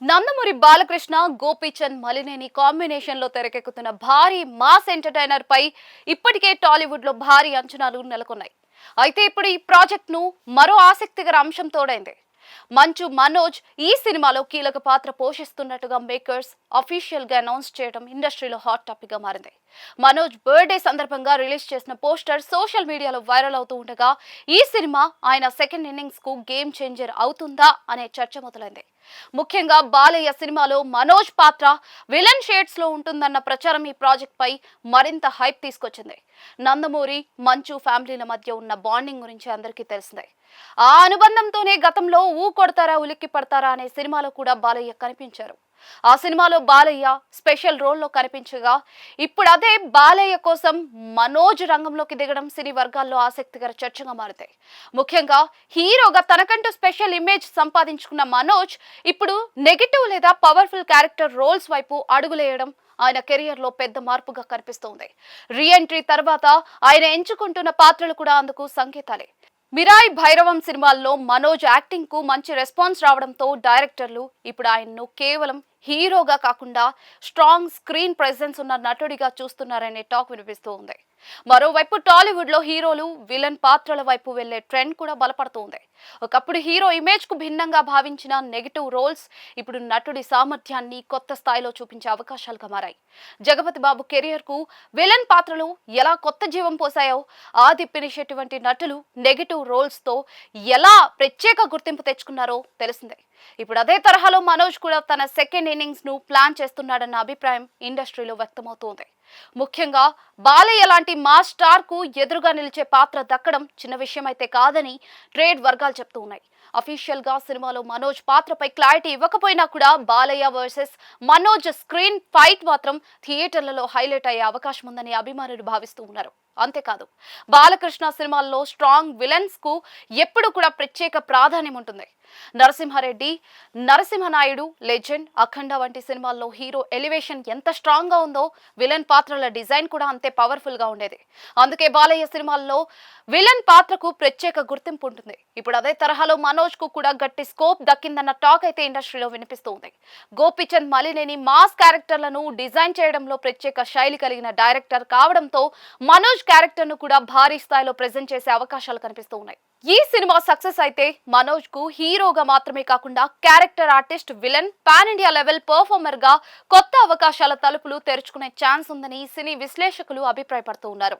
Nandamuri Balakrishna Gopichand Malineni combination లో తెరకెక్కుతున్న భారీ మాస్ ఎంటర్టైనర్ పై ఇప్పటికే టాలీవుడ్ లో భారీ అంచనాలు నెలకొన్నాయి. అయితే ఇప్పుడు ఈ ప్రాజెక్ట్ ను మరో ఆసక్తికర అంశం తోడైంది. మంచు మనోజ్ ఈ సినిమాలో కీలక పాత్ర పోషిస్తున్నట్టుగా మేకర్స్ అఫీషియల్ గా అనౌన్స్ చేయడం ఇండస్ట్రీలో హాట్ టాపిక్ గా మారింది. మనోజ్ బర్త్డే సందర్భంగా రిలీజ్ చేసిన పోస్టర్ సోషల్ మీడియాలో వైరల్ అవుతూ ఉండగా ఈ సినిమా ఆయన సెకండ్ ఇన్నింగ్స్ కు గేమ్ చేంజర్ అవుతుందా అనే చర్చ మొదలైంది. ముఖ్యంగా బాలయ్య సినిమాలో మనోజ్ పాత్ర విలన్ షేడ్స్ లో ఉంటుందన్న ప్రచారం ఈ ప్రాజెక్ట్ పై మరింత హైప్ తీసుకొచ్చింది. నందమూరి మంచు ఫ్యామిలీల మధ్య ఉన్న బాండింగ్ గురించి అందరికీ తెలిసిందే. ఆ అనుబంధంతోనే గతంలో ఊ కొడతారా ఉలిక్కి పడతారా అనే సినిమాలో కూడా బాలయ్య కనిపించారు. ఆ సినిమాలో బాలయ్య స్పెషల్ రోల్లో కనిపించగా ఇప్పుడు అదే బాలయ్య కోసం మనోజ్ రంగంలోకి దిగడం సినీ వర్గాల్లో ఆసక్తికర చర్చగా మారుతాయి. ముఖ్యంగా హీరోగా తనకంటూ స్పెషల్ ఇమేజ్ సంపాదించుకున్న మనోజ్ ఇప్పుడు నెగటివ్ లేదా పవర్ఫుల్ క్యారెక్టర్ రోల్స్ వైపు అడుగులేయడం ఆయన కెరియర్ లో పెద్ద మార్పుగా కనిపిస్తోంది. రీ ఎంట్రీ తర్వాత ఆయన ఎంచుకుంటున్న పాత్రలు కూడా అందుకు సంకేతాలే. మిరాయి భైరవం సినిమాల్లో మనోజ్ యాక్టింగ్ కు మంచి రెస్పాన్స్ రావడంతో డైరెక్టర్లు ఇప్పుడు ఆయన్ను కేవలం హీరోగా కాకుండా స్ట్రాంగ్ స్క్రీన్ ప్రెజెన్స్ ఉన్న నటుడిగా చూస్తున్నారనే టాక్ వినిపిస్తూ ఉంది. మరోవైపు టాలీవుడ్ లో హీరోలు విలన్ పాత్రల వైపు వెళ్లే ట్రెండ్ కూడా బలపడుతోంది. ఒకప్పుడు హీరో ఇమేజ్ కు భిన్నంగా భావించిన నెగటివ్ రోల్స్ ఇప్పుడు నటుడి సామర్థ్యాన్ని కొత్త స్థాయిలో చూపించే అవకాశాలుగా మారాయి. జగపతి బాబు కెరియర్ కు విలన్ పాత్రలు ఎలా కొత్త జీవం పోసాయో ఆది పినిషెట్టి వంటి నటులు నెగటివ్ రోల్స్ తో ఎలా ప్రత్యేక గుర్తింపు తెచ్చుకున్నారో తెలిసిందే. ఇప్పుడు అదే తరహాలో మనోజ్ కూడా తన సెకండ్ ఇన్నింగ్స్ ను ప్లాన్ చేస్తున్నాడన్న అభిప్రాయం ఇండస్ట్రీలో వ్యక్తమవుతోంది. ముఖ్యంగా బాలయ్య లాంటి మాస్ స్టార్ కు ఎదురుగా నిలిచే పాత్ర దక్కడం చిన్న విషయం అయితే కాదని ట్రేడ్ వర్గాలు చెప్తూ ఉన్నాయి. అఫీషియల్ గా సినిమాలో మనోజ్ పాత్రపై క్లారిటీ ఇవ్వకపోయినా కూడా Balayya versus Manoj screen fight మాత్రం థియేటర్లలో హైలైట్ అయ్యే అవకాశం ఉందని అభిమానులు భావిస్తూ ఉన్నారు. అంతేకాదు బాలకృష్ణ సినిమాల్లో స్ట్రాంగ్ విలన్స్ కు ఎప్పుడు కూడా ప్రత్యేక ప్రాధాన్యం ఉంటుంది. నరసింహారెడ్డి, నరసింహనాయుడు, లెజెండ్, అఖండ వంటి సినిమాల్లో హీరో ఎలివేషన్ ఎంత స్ట్రాంగ్ గా ఉందో విలన్ పాత్రల డిజైన్ కూడా అంతే పవర్ఫుల్ గా ఉండేది. అందుకే బాలయ్య సినిమాల్లో విలన్ పాత్రకు ప్రత్యేక గుర్తింపు ఉంటుంది. ఇప్పుడు అదే తరహాలో మనోజ్ కు కూడా గట్టి స్కోప్ దక్కిందన్న టాక్ అయితే ఇండస్ట్రీలో వినిపిస్తుంది. గోపీచంద్ మలినేని మాస్ క్యారెక్టర్లను డిజైన్ చేయడంలో ప్రత్యేక శైలి కలిగిన డైరెక్టర్ కావడంతో మనోజ్ క్యారెక్టర్ ను కూడా భారీ స్థాయిలో ప్రెజెంట్ చేసే అవకాశాలు కనిపిస్తూ ఉన్నాయి. ఈ సినిమా సక్సెస్ అయితే మనోజ్ కు హీరోగా మాత్రమే కాకుండా character artist, villain, pan India level performer గా కొత్త అవకాశాల తలుపులు తెరుచుకునే ఛాన్స్ ఉందని సినీ విశ్లేషకులు అభిప్రాయపడుతూ ఉన్నారు.